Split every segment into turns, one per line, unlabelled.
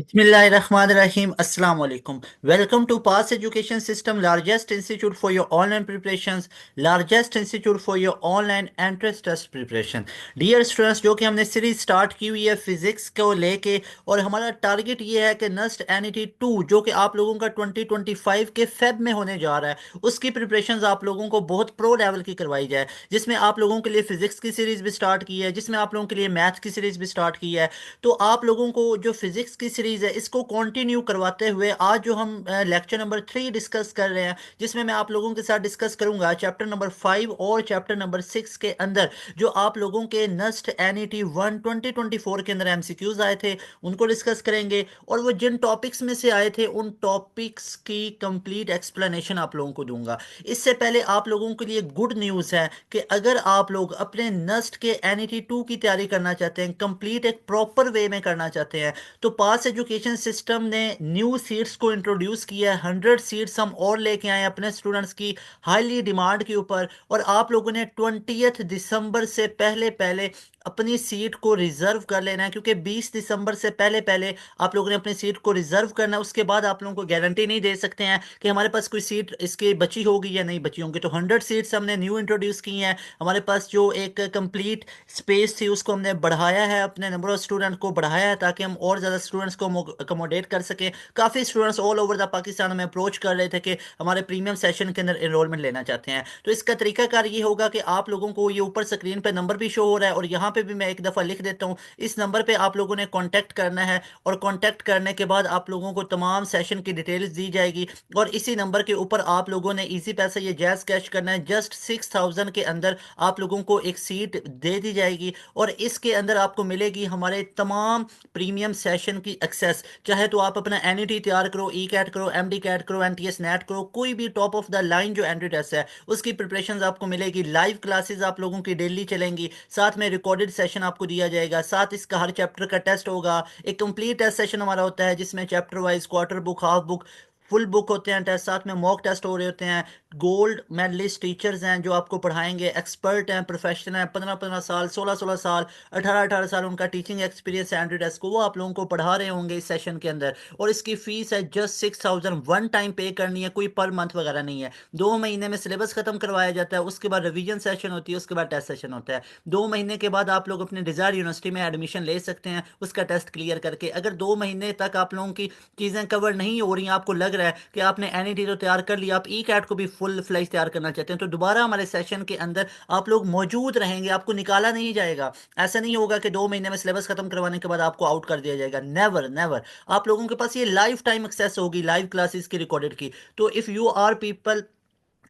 Bismillahirrahmanirrahim. Assalamu alaikum. Welcome to Pass Education System, largest institute for your online preparations, largest institute for your online entrance test preparation. Dear students, जो कि हमने series start की हुई है physics को लेके, और हमारा टारगेट ये है कि नस्ट एनईटी 2 जो कि आप लोगों का 2025 के फेब में होने जा रहा है, उसकी प्रिपरेशंस आप लोगों को बहुत प्रो लेवल की करवाई जाए, जिसमें आप लोगों के लिए फिजिक्स की सीरीज भी स्टार्ट की है, जिसमें आप लोगों के लिए मैथ की सीरीज भी स्टार्ट की है। तो आप लोगों को जो फिजिक्स की सीरीज है इसको कंटिन्यू करवाते हुए आज जो हम लेक्चर नंबर 3 डिस्कस कर रहे हैं, जिसमें मैं आप लोगों के साथ डिस्कस करूंगा चैप्टर नंबर 5 और चैप्टर नंबर 6 के अंदर जो आप लोगों के नस्ट एनईटी 1 2024 के अंदर एमसीक्यूज आए थे उनको डिस्कस करेंगे, और वो जिन टॉपिक्स में से आए थे उन टॉपिक्स की कंप्लीट एक्सप्लेनेशन आप लोगों को दूंगा। इससे पहले आप लोगों के लिए गुड न्यूज़ है कि अगर आप लोग अपने नस्ट के एनईटी 2 की तैयारी करना चाहते हैं, कंप्लीट एक प्रॉपर वे में करना चाहते हैं, तो पास एजुकेशन सिस्टम ने न्यू सीट्स को इंट्रोड्यूस किया है। 100 सीट्स हम और लेके आए अपने स्टूडेंट्स की हाईली डिमांड के ऊपर, और आप लोगों ने 20 दिसंबर से पहले पहले अपनी सीट को रिजर्व कर लेना है, क्योंकि 20 दिसंबर से पहले पहले आप लोगों ने अपनी सीट को रिजर्व करना है। उसके बाद आप लोगों को गारंटी नहीं दे सकते हैं कि हमारे पास कोई सीट इसकी बची होगी या नहीं बची होंगी। तो 100 सीट्स हमने न्यू इंट्रोड्यूस की हैं। हमारे पास जो एक कंप्लीट स्पेस थी उसको हमने बढ़ाया है, अपने नंबर ऑफ स्टूडेंट को बढ़ाया है ताकि हम और ज़्यादा स्टूडेंट्स को अकोमोडेट कर सकें। काफ़ी students all over the Pakistan में अप्रोच कर रहे थे कि हमारे प्रीमियम सेशन के अंदर एनरोलमेंट लेना चाहते हैं। तो इसका तरीकाकार ये होगा कि आप लोगों को ये ऊपर स्क्रीन पे नंबर भी शो हो रहा है, और यहाँ पे भी मैं एक दफ़ा लिख देता हूँ। इस नंबर पे आप लोगों ने कॉन्टैक्ट करना है, और कॉन्टैक्ट करने के बाद आप लोगों को तमाम सेशन की डिटेल्स दी जाएगी, और इसी नंबर के ऊपर आप लोगों ने इजी पैसा ये जैज़ कैश करना है। जस्ट 6000 के अंदर आप लोगों को एक सीट दे दी जाएगी, और इसके अंदर आपको मिलेगी हमारे तमाम प्रीमियम सेशन की एक्सेस। चाहे तो आप अपना एनईटी तैयार करो, ई कैट करो, एमडी कैट करो, एनटीएस नेट करो, कोई भी टॉप ऑफ द लाइन जो एंट्री टेस्ट है उसकी प्रिपरेशन आपको मिलेगी। लाइव क्लासेस आप लोगों की डेली चलेंगी, साथ में रिकॉर्डेड सेशन आपको दिया जाएगा, साथ इसका हर चैप्टर का टेस्ट होगा। एक कंप्लीट टेस्ट सेशन हमारा होता है जिसमें chapter wise, quarter book, half book, full book होते हैं टेस्ट, साथ में मॉक टेस्ट हो रहे होते हैं। गोल्ड मेडलिस्ट टीचर्स हैं जो आपको पढ़ाएंगे, एक्सपर्ट हैं, प्रोफेशनल हैं, 15-15 साल, 16-16 साल, 18-18 साल उनका टीचिंग एक्सपीरियंस है एंड्री टेस्ट को, वो आप लोगों को पढ़ा रहे होंगे इस सेशन के अंदर। और इसकी फीस है जस्ट 6000, वन टाइम पे करनी है, कोई पर मंथ वगैरह नहीं है। 2 महीने में सिलेबस खत्म करवाया जाता है, उसके बाद रिवीजन सेशन होती है, उसके बाद टेस्ट सेशन होता है। 2 महीने के बाद आप लोग अपने डिजायर यूनिवर्सिटी में एडमिशन ले सकते हैं उसका टेस्ट क्लियर करके। अगर 2 महीने तक आप लोगों की चीज़ें कवर नहीं हो रही, आपको लग रहा है कि आपने एनईटी तो तैयार कर लिया, आप ई कैट को भी फुल फ्लैश तैयार करना चाहते हैं, तो दोबारा हमारे सेशन के अंदर आप लोग मौजूद रहेंगे, आपको निकाला नहीं जाएगा। ऐसा नहीं होगा कि 2 महीने में सिलेबस खत्म करवाने के बाद आपको आउट कर दिया जाएगा, नेवर नेवर। आप लोगों के पास ये लाइफ टाइम एक्सेस होगी लाइव क्लासेस की, रिकॉर्डेड की। तो if you are people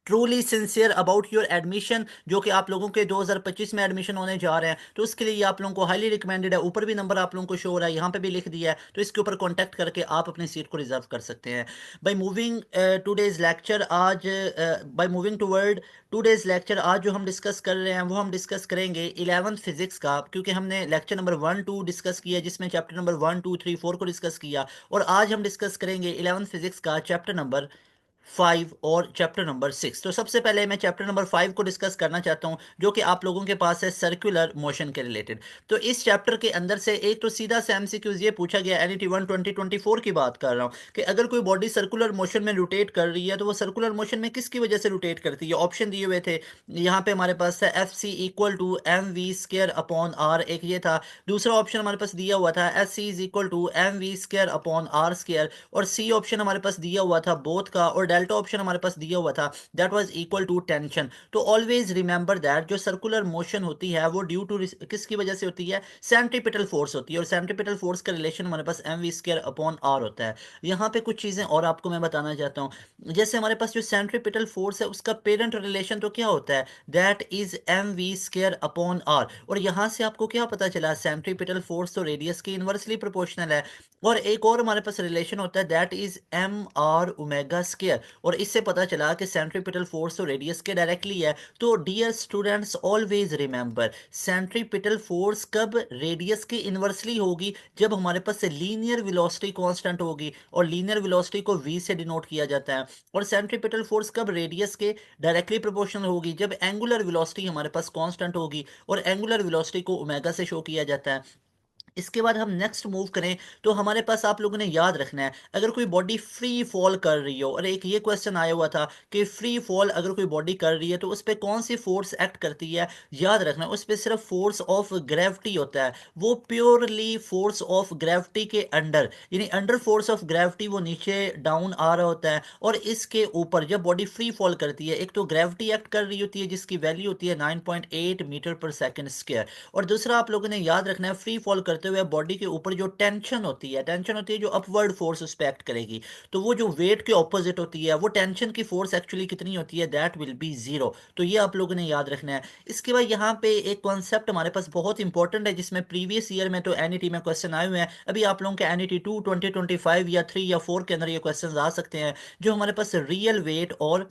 truly sincere about your admission, जो कि आप लोगों के 2025 में एडमिशन होने जा रहे हैं, तो उसके लिए ये आप लोगों को हाईली रिकमेंडेड है। ऊपर भी नंबर आप लोगों को शो हो रहा है, यहाँ पे भी लिख दिया है, तो इसके ऊपर कांटेक्ट करके आप अपनी सीट को रिजर्व कर सकते हैं। बाय मूविंग टूडेज लेक्चर आज by moving toward today's lecture, आज जो हम डिस्कस कर रहे हैं वो हम डिस्कस करेंगे 11th फिजिक्स का, क्योंकि हमने लेक्चर नंबर 1 2 डिस्कस किया जिसमें चैप्टर नंबर 1 2 3 4 को डिस्कस किया, और आज हम डिस्कस करेंगे 11th फिजिक्स का चैप्टर नंबर 5 और चैप्टर नंबर 6। तो सबसे पहले मैं चैप्टर नंबर 5 को डिस्कस करना चाहता हूं, जो कि आप लोगों के पास है सर्कुलर मोशन के रिलेटेड। तो इस चैप्टर के अंदर से एक तो सीधा सा एमसीक्यूज ये पूछा गया, एनईटी 1 2024 की बात कर रहा हूं, कि अगर कोई बॉडी सर्कुलर मोशन में रोटेट कर रही है तो वो सर्कुलर मोशन में किसकी वजह से रोटेट करती है। ऑप्शन दिए हुए थे, यहाँ पे हमारे पास है F C equal to M V square upon R, एक ये था। दूसरा ऑप्शन हमारे पास दिया हुआ था S C is equal to M V square upon R square, और सी ऑप्शन हमारे पास दिया हुआ था बोथ का, और डेल्टा ऑप्शन हमारे पास दिया हुआ था that was equal to tension. तो ऑलवेज रिमेंबर दैट जो सर्कुलर मोशन होती है वो ड्यू टू किसकी वजह से होती है, सेंट्रीपिटल फोर्स होती है, और सेंट्रीपिटल फोर्स का रिलेशन हमारे पास M V square upon R होता है। यहाँ पे कुछ चीज़ें और आपको मैं बताना चाहता हूँ, जैसे हमारे पास जो सेंट्रीपिटल फोर्स है उसका पेरेंट रिलेशन तो क्या होता है, that is M V square upon R. और यहाँ से आपको क्या पता चला, सेंट्रीपिटल फोर्स तो रेडियस के इनवर्सली प्रोपोर्शनल है। और एक और हमारे पास रिलेशन होता है that is M R omega square, और इससे पता चला कि सेंट्रीपिटल फोर्स तो रेडियस के डायरेक्टली है। तो dear students always remember, centripetal force कब रेडियस के इनवर्सली होगी, जब हमारे पास लीनियर वेलोसिटी कांस्टेंट होगी, और लीनियर वेलोसिटी को v से डिनोट किया जाता है। और सेंट्रीपिटल फोर्स कब रेडियस के डायरेक्टली प्रोपोर्शनल होगी, जब एंगुलर वेलोसिटी हमारे पास कांस्टेंट होगी, और एंगुलर वेलोसिटी को ओमेगा से शो किया जाता है। इसके बाद हम नेक्स्ट मूव करें तो हमारे पास आप लोगों ने याद रखना है, अगर कोई बॉडी फ्री फॉल कर रही हो, और एक ये क्वेश्चन आया हुआ था कि फ्री फॉल अगर कोई बॉडी कर रही है तो उस पर कौन सी फोर्स एक्ट करती है, याद रखना उस पर सिर्फ फोर्स ऑफ ग्रेविटी होता है, वो प्योरली फोर्स ऑफ ग्रेविटी के अंडर, यानी अंडर फोर्स ऑफ ग्रेविटी वो नीचे डाउन आ रहा होता है। और इसके ऊपर जब बॉडी फ्री फॉल करती है, एक तो ग्रेविटी एक्ट कर रही होती है जिसकी वैल्यू होती है 9.8 मीटर पर सेकेंड स्क्वायर, और दूसरा आप लोगों ने याद रखना है फ्री फॉल करते हुए बॉडी के ऊपर जो टेंशन होती है जो अपवर्ड फोर्स उस पर एक्ट करेगी, तो वो जो वेट के ऑपोजिट होती है वो टेंशन की फोर्स एक्चुअली कितनी होती है, दैट विल बी जीरो। तो ये आप लोगों ने याद रखना है। इसके बाद यहाँ पे एक कॉन्सेप्ट हमारे पास बहुत इंपॉर्टेंट है जिसमें प्रीवियस ईयर में तो एनईटी में क्वेश्चन आए हुए हैं, अभी आप लोगों के एनईटी 2025 या 3 या 4 के अंदर ये क्वेश्चन आ सकते हैं, जो हमारे पास रियल वेट और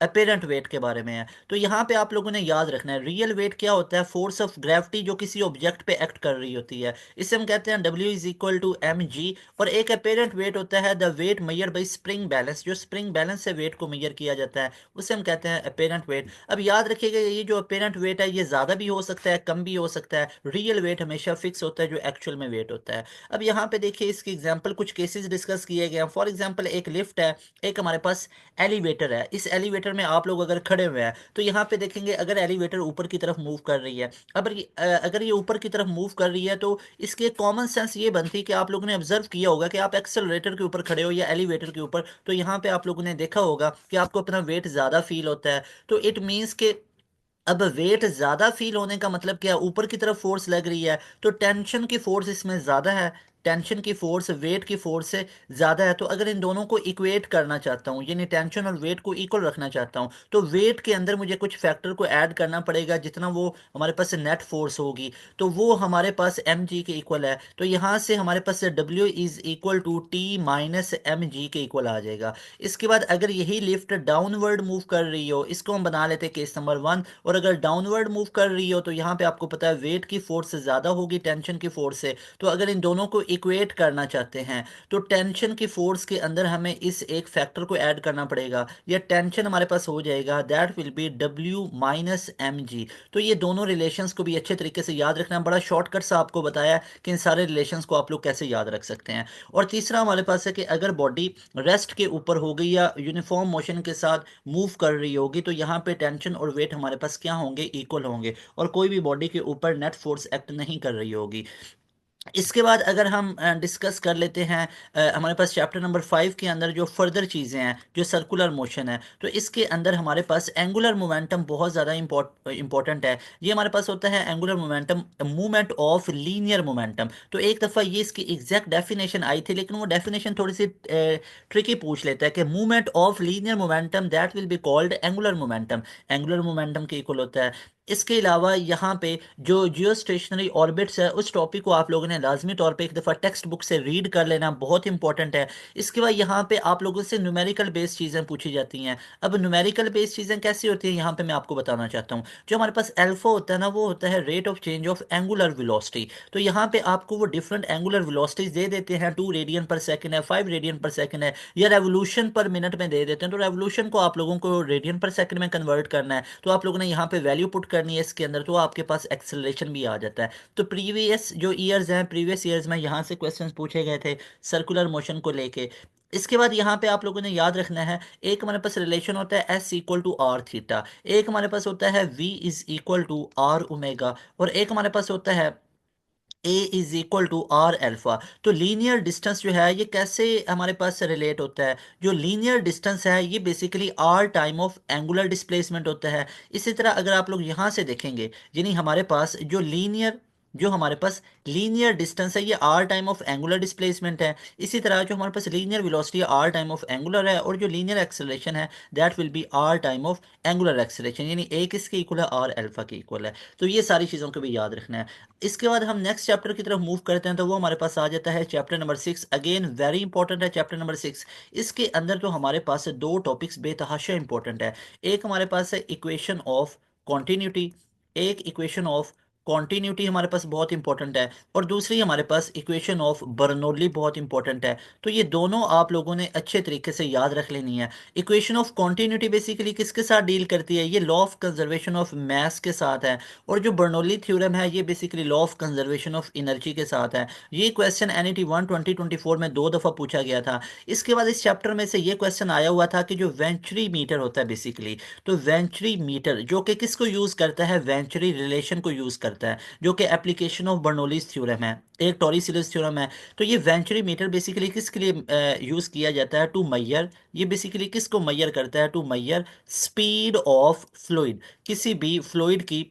अपेरेंट वेट के बारे में है। तो यहाँ पे आप लोगों ने याद रखना है रियल वेट क्या होता है, फोर्स ऑफ ग्रेविटी जो किसी ऑब्जेक्ट पे एक्ट कर रही होती है, इसे हम कहते हैं W = mg। और एक अपेरेंट वेट होता है the weight measure by spring balance, जो स्प्रिंग बैलेंस से वेट को मेजर किया जाता है उसे हम कहते हैं अपेरेंट वेट। अब याद रखिएगा ये जो अपेरेंट वेट है ये ज़्यादा भी हो सकता है कम भी हो सकता है, रियल वेट हमेशा फिक्स होता है जो एक्चुअल में वेट होता है। अब यहाँ पे देखिए इसकी एग्जाम्पल कुछ केसेस डिस्कस किए गए हैं। फॉर एग्जाम्पल एक लिफ्ट है, एक हमारे पास एलिवेटर है, इस एलिवेटर में आप लोग अगर खड़े हुए हैं तो यहाँ पे देखेंगे अगर एलिवेटर ऊपर की तरफ मूव कर रही है, अगर ये ऊपर की तरफ मूव कर रही है तो इसकी कॉमन सेंस ये बनती है कि आप लोगों ने ऑब्जर्व किया होगा कि आप एक्सेलरेटर के ऊपर खड़े हो या एलिवेटर के ऊपर, तो यहाँ पे आप लोगों ने देखा होगा कि आपको अपना वेट ज़्यादा फील होता है। तो इट मीन्स के अब वेट ज्यादा फील होने का मतलब क्या है, ऊपर की तरफ फोर्स लग रही है तो टेंशन की फोर्स इसमें ज्यादा है, टेंशन की फोर्स वेट की फोर्स से ज्यादा है। तो अगर इन दोनों को इक्वेट करना चाहता हूँ, यानी टेंशन और वेट को इक्वल रखना चाहता हूँ, तो वेट के अंदर मुझे कुछ फैक्टर को ऐड करना पड़ेगा, जितना वो हमारे पास नेट फोर्स होगी तो वो हमारे पास एम जी के इक्वल है। तो यहाँ से हमारे पास W = T - mg के इक्वल आ जाएगा। इसके बाद अगर यही लिफ्ट डाउनवर्ड मूव कर रही हो, इसको हम बना लेते हैं केस नंबर 1, और अगर डाउनवर्ड मूव कर रही हो तो यहाँ पे आपको पता है वेट की फोर्स से ज़्यादा होगी टेंशन की फोर्स से। तो अगर इन दोनों को इक्वेट करना चाहते हैं तो टेंशन की फोर्स के अंदर हमें इस एक फैक्टर को ऐड करना पड़ेगा, या टेंशन हमारे पास हो जाएगा that will B W - mg। तो ये दोनों रिलेशंस को भी अच्छे तरीके से याद रखना, बड़ा शॉर्टकट सा आपको बताया कि इन सारे रिलेशंस को आप लोग कैसे याद रख सकते हैं। और तीसरा हमारे पास है कि अगर बॉडी रेस्ट के ऊपर हो गई या यूनिफॉर्म मोशन के साथ मूव कर रही होगी तो यहाँ पे टेंशन और वेट हमारे पास क्या होंगे, इक्वल होंगे, और कोई भी बॉडी के ऊपर नेट फोर्स एक्ट नहीं कर रही होगी। इसके बाद अगर हम डिस्कस कर लेते हैं हमारे पास चैप्टर नंबर 5 के अंदर जो फर्दर चीज़ें हैं, जो सर्कुलर मोशन है, तो इसके अंदर हमारे पास एंगुलर मोमेंटम बहुत ज़्यादा इंपॉर्टेंट है। ये हमारे पास होता है angular momentum movement of linear momentum. तो एक दफ़ा ये इसकी एग्जैक्ट डेफिनेशन आई थी लेकिन वो डेफिनेशन थोड़ी सी ट्रिकी पूछ लेता है कि movement of linear momentum that will be called angular momentum, angular momentum के इक्वल होता है। इसके अलावा यहाँ पे जो जियो स्टेशनरी ऑर्बिट्स है उस टॉपिक को आप लोगों ने लाजमी तौर पे एक दफ़ा टेक्स्ट बुक से रीड कर लेना, बहुत इंपॉर्टेंट है। इसके बाद यहाँ पे आप लोगों से न्यूमेरिकल बेस्ड चीज़ें पूछी जाती हैं। अब न्यूमेरिकल बेस्ड चीज़ें कैसी होती हैं यहाँ पे मैं आपको बताना चाहता हूँ। जो हमारे पास अल्फा होता है ना, वो होता है rate of change of angular velocity. तो यहाँ पे आपको वो डिफरेंट एंगुलर वेलोसिटीज दे देते हैं, 2 रेडियन पर सेकंड है, 5 रेडियन पर सेकंड है, या रेवोल्यूशन पर मिनट में दे देते हैं। तो रेवोल्यूशन को आप लोगों को रेडियन पर सेकंड में कन्वर्ट करना है, तो आप लोगों ने यहाँ पे वैल्यू पुट करनी है इसके अंदर, तो आपके पास एक्सेलरेशन भी आ जाता है। तो प्रीवियस जो ईयर्स हैं, प्रीवियस ईयर्स में यहाँ से क्वेश्चंस पूछे गए थे सर्कुलर मोशन को लेके। इसके बाद यहाँ पे आप लोगों ने याद रखना है, एक हमारे पास रिलेशन होता है S = R थीटा, एक हमारे पास होता है V = R ओमेगा, और एक हमारे पास होता है A = R अल्फा। तो लीनियर डिस्टेंस जो है ये कैसे हमारे पास रिलेट होता है, जो लीनियर डिस्टेंस है ये basically R time of angular displacement होता है। इसी तरह अगर आप लोग यहाँ से देखेंगे, यानी हमारे पास लीनियर डिस्टेंस है ये R time of angular displacement है। इसी तरह जो हमारे पास लीनियर वेलोसिटी है R टाइम ऑफ एंगुलर है, और जो लीनियर एक्सेलरेशन है that will B R time of angular acceleration, यानी A किसके इक्वल है, R अल्फा के इक्वल है। तो ये सारी चीज़ों को भी याद रखना है। इसके बाद हम नेक्स्ट चैप्टर की तरफ मूव करते हैं, तो वो हमारे पास आ जाता है chapter number 6। Again very important है चैप्टर नंबर 6। इसके अंदर तो हमारे पास दो टॉपिक्स बेतहाशा इंपॉर्टेंट है। एक हमारे पास है इक्वेशन ऑफ कॉन्टिन्यूटी, एक इक्वेशन ऑफ कॉन्टीन्यूटी हमारे पास बहुत इंपॉर्टेंट है, और दूसरी हमारे पास इक्वेशन ऑफ बर्नौली बहुत इंपॉर्टेंट है। तो ये दोनों आप लोगों ने अच्छे तरीके से याद रख लेनी है। इक्वेशन ऑफ कॉन्टीन्यूटी बेसिकली किसके साथ डील करती है, ये law of conservation of mass के साथ है। और जो बर्नौली थ्योरम है ये basically law of conservation of energy के साथ है। ये क्वेश्चन एनईटी 1 2024 में 2 दफ़ा पूछा गया था। इसके बाद इस चैप्टर में से ये क्वेश्चन आया हुआ था कि जो वेंचुरी मीटर होता है बेसिकली, तो वेंचुरी मीटर जो कि किसको यूज करता है, वेंचुरी रिलेशन को यूज करता है, जो कि एप्लीकेशन ऑफ बर्नौलीज थ्योरम है, एक टॉरिसिलस थ्योरम है। तो ये वेंचुरी मीटर बेसिकली किसके लिए यूज किया जाता है, टू मैयर, ये बेसिकली किसको मैयर करता है, to measure speed of fluid, किसी भी फ्लूइड की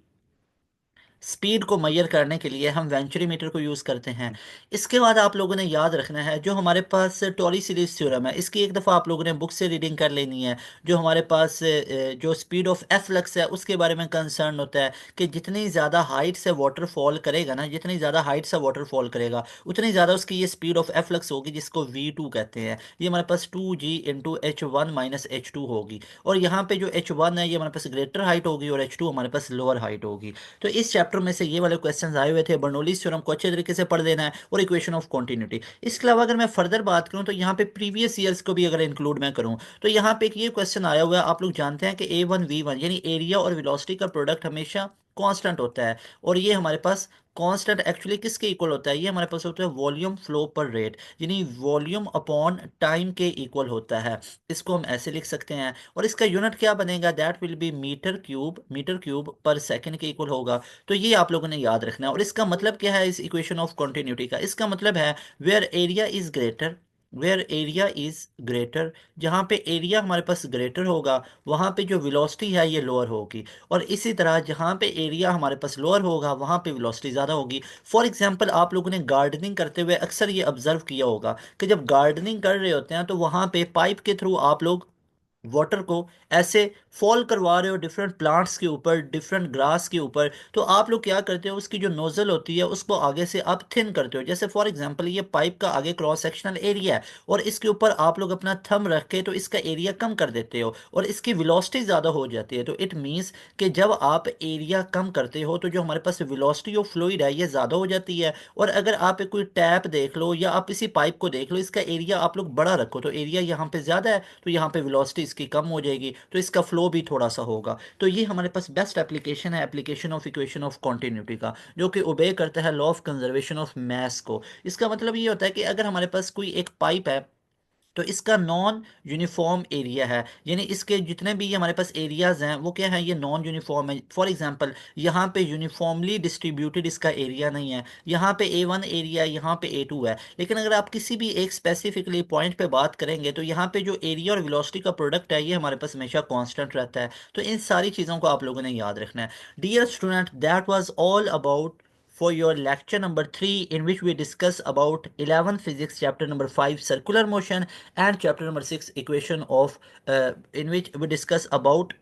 स्पीड को मैयर करने के लिए हम वेंचुरी मीटर को यूज़ करते हैं। इसके बाद आप लोगों ने याद रखना है जो हमारे पास टॉरी सीरीज थ्योरम है, इसकी एक दफ़ा आप लोगों ने बुक से रीडिंग कर लेनी है। जो हमारे पास जो स्पीड ऑफ एफ्लक्स है उसके बारे में कंसर्न होता है कि जितनी ज़्यादा हाइट से वाटरफॉल करेगा ना, जितनी ज़्यादा हाइट से वाटरफॉल करेगा उतनी ज़्यादा उसकी ये स्पीड ऑफ एफ्लक्स होगी, जिसको V2 कहते हैं। ये हमारे पास 2G × H1 - H2 होगी। और यहाँ पे जो H1 है ये हमारे पास ग्रेटर हाइट होगी और H2 हमारे पास लोअर हाइट होगी। तो इस चैप्टर में से ये वाले क्वेश्चंस आए हुए थे। बर्नौलीज थ्योरम को अच्छे तरीके से पढ़ लेना है और इक्वेशन ऑफ कॉन्टिन्यूटी। इसके अलावा अगर मैं फर्दर बात करूं तो यहाँ पे प्रीवियस ईयर्स को भी अगर इंक्लूड मैं करूं तो यहाँ पे एक ये क्वेश्चन आया हुआ है। आप लोग जानते हैं कि A1 V1 यानी एरिया और वेलोसिटी का प्रोडक्ट हमेशा कांस्टेंट होता है, और ये हमारे पास कांस्टेंट एक्चुअली किसके इक्वल होता है, ये हमारे पास होता है वॉल्यूम फ्लो पर रेट, यानी वॉल्यूम अपॉन टाइम के इक्वल होता है। इसको हम ऐसे लिख सकते हैं, और इसका यूनिट क्या बनेगा, that will be metre cube पर सेकंड के इक्वल होगा। तो ये आप लोगों ने याद रखना है। और इसका मतलब क्या है इस इक्वेशन ऑफ कॉन्टिन्यूटी का, इसका मतलब है वेयर एरिया इज ग्रेटर, जहाँ पे एरिया हमारे पास ग्रेटर होगा वहाँ पे जो वेलोसिटी है ये लोअर होगी। और इसी तरह जहाँ पे एरिया हमारे पास लोअर होगा वहाँ पे वेलोसिटी ज़्यादा होगी। फॉर एग्जांपल आप लोगों ने गार्डनिंग करते हुए अक्सर ये ऑब्जर्व किया होगा कि जब गार्डनिंग कर रहे होते हैं तो वहाँ पे पाइप के थ्रू आप लोग वाटर को ऐसे फॉल करवा रहे हो डिफरेंट प्लांट्स के ऊपर, डिफरेंट ग्रास के ऊपर। तो आप लोग क्या करते हो, उसकी जो नोजल होती है उसको आगे से आप थिन करते हो। जैसे फॉर एग्जांपल ये पाइप का आगे क्रॉस सेक्शनल एरिया है और इसके ऊपर आप लोग अपना थंब रख के तो इसका एरिया कम कर देते हो और इसकी वेलोसिटी ज़्यादा हो जाती है। तो इट मीन्स कि जब आप एरिया कम करते हो तो जो हमारे पास वेलोसिटी ऑफ फ्लूइड है ये ज़्यादा हो जाती है। और अगर आप एक कोई टैप देख लो या आप इसी पाइप को देख लो, इसका एरिया आप लोग बड़ा रखो तो एरिया यहाँ पे ज़्यादा है तो यहाँ पे वेलोसिटी इसकी कम हो जाएगी, तो इसका फ्लो भी थोड़ा सा होगा। तो ये हमारे पास बेस्ट एप्लीकेशन है application of equation of continuity का, जो कि ओबे करता है law of conservation of mass को। इसका मतलब ये होता है कि अगर हमारे पास कोई एक पाइप है तो इसका नॉन यूनिफॉर्म एरिया है, यानी इसके जितने भी हमारे पास एरियाज हैं वो क्या है, ये नॉन यूनिफॉर्म है। फॉर एग्जांपल यहाँ पे यूनिफॉर्मली डिस्ट्रीब्यूटेड इसका एरिया नहीं है, यहाँ पे A1 एरिया है, यहाँ पे A2 है। लेकिन अगर आप किसी भी एक स्पेसिफिकली पॉइंट पे बात करेंगे तो यहाँ पे जो एरिया और वेलोसिटी का प्रोडक्ट है ये हमारे पास हमेशा कांस्टेंट रहता है। तो इन सारी चीज़ों को आप लोगों ने याद रखना है। Dear student, that was all about for your lecture number 3, in which we discuss about 11 physics chapter number 5 circular motion, and chapter number 6 equation of in which we discuss about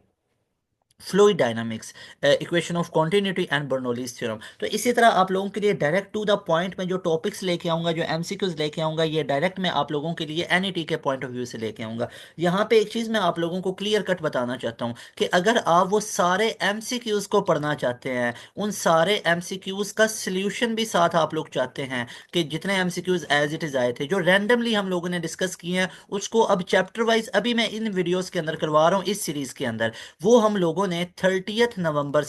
fluid dynamics, equation of continuity and Bernoulli's theorem. तो इसी तरह आप लोगों के लिए direct to the point में जो topics लेके आऊँगा, जो एमसीक्यूज लेके आऊँगा, ये डायरेक्ट मैं आप लोगों के लिए एनईटी के पॉइंट ऑफ व्यू से लेके आऊँगा। यहाँ पे एक चीज़ मैं आप लोगों को क्लियर कट बताना चाहता हूँ कि अगर आप वो सारे एमसीक्यूज को पढ़ना चाहते हैं, उन सारे एमसीक्यूज का सल्यूशन भी साथ आप लोग चाहते हैं कि जितने एमसीक्यूज एज इट इज़ आए थे जो रैंडमली हम लोगों ने डिस्कस किए हैं उसको अब चैप्टर वाइज अभी मैं इन वीडियोज़ के अंदर करवा रहा हूँ इस सीरीज़ के अंदर, वो हम लोगों ने 30th नवंबर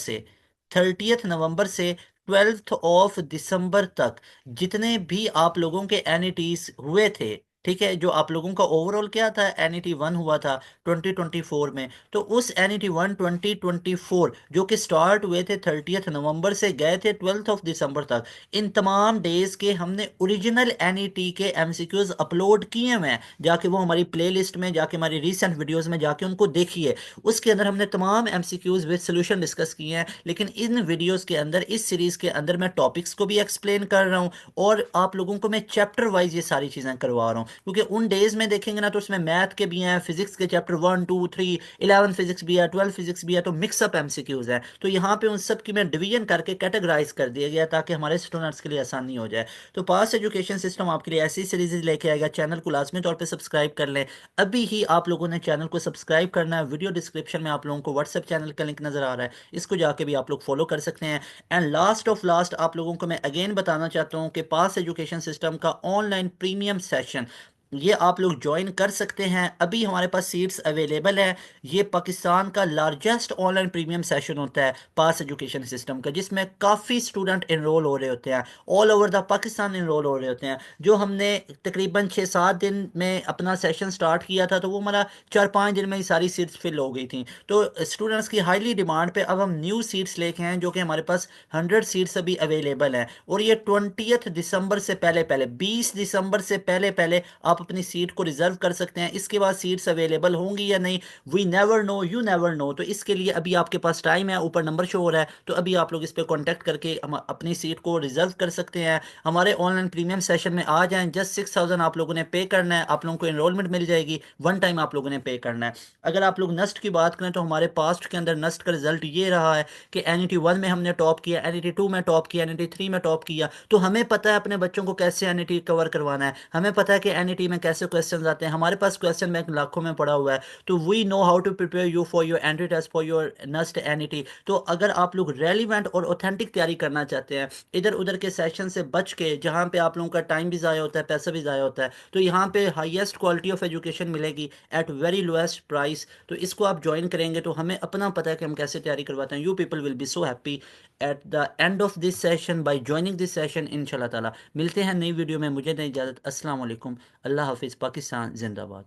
से 12th ऑफ दिसंबर तक जितने भी आप लोगों के एनईटीज हुए थे, ठीक है, जो आप लोगों का ओवरऑल क्या था, एनईटी 1 हुआ था 2024 में, तो उस एनईटी 1 2024 जो कि स्टार्ट हुए थे 30th नवंबर से गए थे 12th ऑफ दिसंबर तक, इन तमाम डेज के हमने ओरिजिनल एनईटी के एमसीक्यूज अपलोड किए हुए हैं। जाके वो हमारी प्लेलिस्ट में जाके, हमारी रीसेंट वीडियोस में जाके उनको देखिए। उसके अंदर हमने तमाम एमसीक्यूज विद सॉल्यूशन डिस्कस किए हैं। लेकिन इन वीडियोस के अंदर, इस सीरीज के अंदर मैं टॉपिक्स को भी एक्सप्लेन कर रहा हूँ और आप लोगों को मैं चैप्टर वाइज ये सारी चीज़ें करवा रहा हूँ। क्योंकि उन डेज में देखेंगे ना तो उसमें मैथ के भी हैं, फिजिक्स के चैप्टर 1 2 3, 11 फिजिक्स भी है, 12 फिजिक्स भी है, तो मिक्सअप एमसीक्यूज है। तो यहाँ पे उन सब की मैं डिवीजन करके कैटेगराइज कर दिया गया ताकि हमारे स्टूडेंट्स के लिए आसानी हो जाए। तो पास एजुकेशन सिस्टम आपके लिए ऐसी सीरीज लेके आएगा। चैनल को लाजमी तौर पे सब्सक्राइब कर लें। अभी ही आप लोगों ने चैनल को सब्सक्राइब करना है। वीडियो डिस्क्रिप्शन में आप लोगों को व्हाट्सएप चैनल का लिंक नजर आ रहा है, इसको जाके भी आप लोग फॉलो कर सकते हैं। एंड लास्ट ऑफ लास्ट आप लोगों को मैं अगेन बताना चाहता हूँ कि पास एजुकेशन सिस्टम का ऑनलाइन प्रीमियम सेशन ये आप लोग ज्वाइन कर सकते हैं। अभी हमारे पास सीट्स अवेलेबल है। ये पाकिस्तान का लार्जेस्ट ऑनलाइन प्रीमियम सेशन होता है पास एजुकेशन सिस्टम का, जिसमें काफ़ी स्टूडेंट इनरोल हो रहे होते हैं, all over the Pakistan enrol हो रहे होते हैं। जो हमने तकरीबन 6 7 दिन में अपना सेशन स्टार्ट किया था, तो वो हमारा 4 5 दिन में ही सारी सीट्स फिल हो गई थी। तो स्टूडेंट्स की हाईली डिमांड पे अब हम न्यू सीट्स लेके हैं, जो कि हमारे पास 100 सीट्स अभी अवेलेबल हैं। और ये 20 दिसंबर से पहले पहले, 20 दिसंबर से पहले पहले आप अपनी सीट को रिजर्व कर सकते हैं। इसके बाद सीट्स अवेलेबल होंगी या नहीं, we never know, you never know. तो इसके लिए अभी आपके पास टाइम है, ऊपर नंबर शो हो रहा है, तो अभी आप लोग इस पर कॉन्टैक्ट करके हम अपनी सीट को रिजर्व कर सकते हैं। हमारे ऑनलाइन प्रीमियम सेशन में आ जाएं। जस्ट 6,000 आप लोगों ने पे करना है, आप लोगों को एनरोलमेंट मिल जाएगी। वन टाइम आप लोगों ने पे करना है। अगर आप लोग नस्ट की बात करें तो हमारे पास्ट के अंदर नस्ट का रिजल्ट ये रहा है कि NET 1 में हमने टॉप किया, NET 2 में टॉप किया, NET 3 में टॉप किया। तो हमें पता है अपने बच्चों को कैसे NET कवर करवाना है, हमें पता है कि NET में कैसे क्वेश्चन आते हैं। हमारे पास क्वेश्चन बैंक लाखों में पड़ा हुआ है। तो we know how to prepare you for your entry test for your NUST NET। तो अगर आप लोग रेलिवेंट और ऑथेंटिक तैयारी करना चाहते हैं, इधर उधर के सेशन से बच के, जहाँ पे आप लोगों का टाइम भी ज़ाया होता है, पैसा भी ज़ाया होता है, तो यहाँ पे हाईएस्ट क्वालिटी ऑफ एजुकेशन मिलेगी एट वेरी लोएस्ट प्राइस। तो इसको आप ज्वाइन करेंगे तो हमें अपना पता है कि हम कैसे तैयारी करवाते हैं। You people will be so happy at the end of this session by joining this session इंशाल्लाह ताला। मिलते हैं नई वीडियो में, मुझे दें इजाज़त। अस्सलाम वालेकुम, अल्लाह हाफिज़, पाकिस्तान जिंदाबाद।